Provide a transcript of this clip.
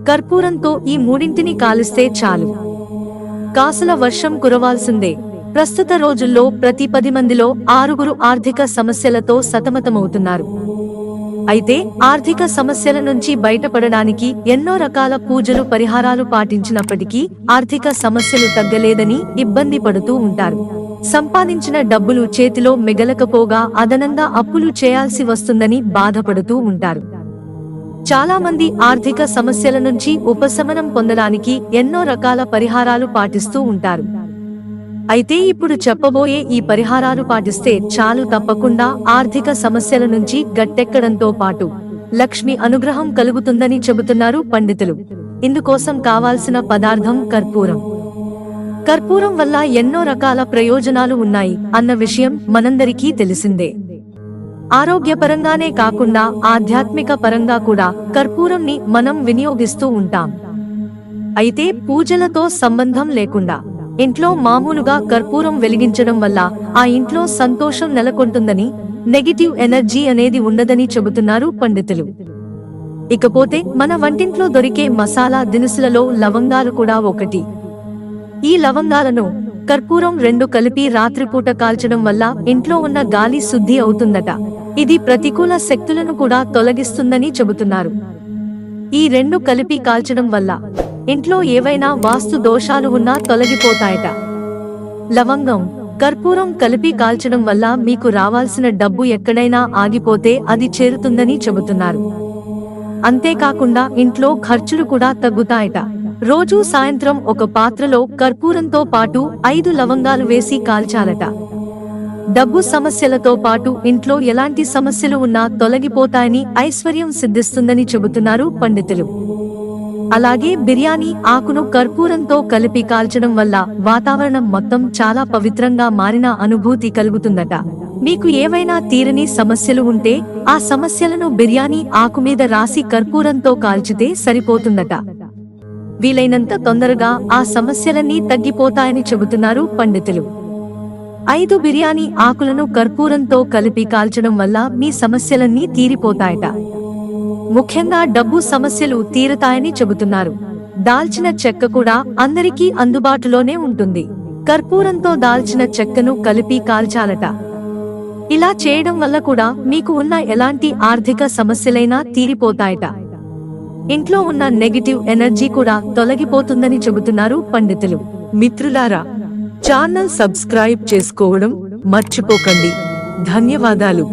కర్పూరంతో ఈ మూడింటిని కాలిస్తే చాలు, కాసుల వర్షం కురవాల్సిందే. ప్రస్తుత రోజుల్లో ప్రతి 10 మందిలో 6 ఆర్థిక సమస్యలతో సతమతమవుతున్నారు. అయితే ఆర్థిక సమస్యల నుంచి బయటపడడానికి ఎన్నో రకాల పూజలు పరిహారాలు పాటించినప్పటికీ ఆర్థిక సమస్యలు తగ్గలేదని ఇబ్బంది పడుతూ ఉంటారు. సంపాదించిన డబ్బులు చేతిలో మిగలకపోగా అదనంగా అప్పులు చేయాల్సి వస్తుందని బాధపడుతూ ఉంటారు. చాలా మంది ఆర్థిక సమస్యల నుంచి ఉపశమనం పొందడానికి ఎన్నో రకాల పరిహారాలు పాటిస్తూ ఉంటారు. అయితే ఇప్పుడు చెప్పబోయే ఈ పరిహారాలు పాటిస్తే చాలు, తప్పకుండా ఆర్థిక సమస్యల నుంచి గట్టెక్కడంతో పాటు లక్ష్మి అనుగ్రహం కలుగుతుందని చెబుతున్నారు పండితులు. ఇందుకోసం కావాల్సిన పదార్థం కర్పూరం. కర్పూరం వల్ల ఎన్నో రకాల ప్రయోజనాలు ఉన్నాయి అన్న విషయం మనందరికీ తెలిసిందే. ఆరోగ్యపరంగానే కాకుండా ఆధ్యాత్మిక పరంగా కూడా కర్పూరంని మనం వినియోగిస్తూ ఉంటాం. అయితే పూజలతో సంబంధం లేకుండా ఇంట్లో మామూలుగా కర్పూరం వెలిగించడం వల్ల ఆ ఇంట్లో సంతోషం నెలకొంటుందని, నెగిటివ్ ఎనర్జీ అనేది ఉండదని చెబుతున్నారు పండితులు. ఇకపోతే మన వంటింట్లో దొరికే మసాలా దినుసులలో లవంగాలు కూడా ఒకటి. ఈ లవంగాలను కర్పూరం 2 కలిపి రాత్రిపూట కాల్చడం వల్ల ఇంట్లో ఉన్న గాలి శుద్ధి అవుతుందట. ఇది ప్రతికూల శక్తులను కూడా తొలగిస్తుందని చెబుతున్నారు. ఈ 2 కలిపి కాల్చడం వల్ల ఇంట్లో ఏవైనా వాస్తు దోషాలు ఉన్నా తొలగిపోతాయట. లవంగం, కర్పూరం కలిపి కాల్చడం వల్ల మీకు రావాల్సిన డబ్బు ఎక్కడైనా ఆగిపోతే అది చేరుతుందని చెబుతున్నారు. అంతేకాకుండా ఇంట్లో ఖర్చులు కూడా తగ్గుతాయట. రోజూ సాయంత్రం ఒక పాత్రలో కర్పూరంతో పాటు 5 లవంగాలు వేసి కాల్చాలట. డబ్బు సమస్యలతో పాటు ఇంట్లో ఎలాంటి సమస్యలు ఉన్నా తొలగిపోతాయని, ఐశ్వర్యం సిద్ధిస్తుందని చెబుతున్నారు పండితులు. అలాగే బిర్యానీ ఆకును కర్పూరంతో కలిపి కాల్చడం వల్ల వాతావరణం మొత్తం చాలా పవిత్రంగా మారిన అనుభూతి కలుగుతుందట. మీకు ఏవైనా తీరని సమస్యలు ఉంటే ఆ సమస్యలను బిర్యానీ ఆకు మీద రాసి కర్పూరంతో కాల్చితే సరిపోతుందట. వీలైనంత తొందరగా ఆ సమస్యలన్నీ తగ్గిపోతాయని చెబుతున్నారు పండితులు. 5 బిర్యానీ ఆకులను కర్పూరంతో కలిపి కాల్చడం వల్ల మీ సమస్యలన్నీ తీరిపోతాయట. ముఖ్యంగా డబ్బు సమస్యలు తీరతాయని చెబుతున్నారు. దాల్చిన చెక్క కూడా అందరికీ అందుబాటులోనే ఉంటుంది. కర్పూరంతో దాల్చిన చెక్కను కలిపి కాల్చాలట. ఇలా చేయడం వల్ల కూడా మీకు ఉన్న ఎలాంటి ఆర్థిక సమస్యలైనా తీరిపోతాయట. ఇంట్లో ఉన్న నెగిటివ్ ఎనర్జీ కూడా తొలగిపోతుందని చెబుతున్నారు పండితులు. మిత్రులారా, ఛానల్ సబ్స్క్రైబ్ చేసుకోవడం మర్చిపోకండి. ధన్యవాదాలు.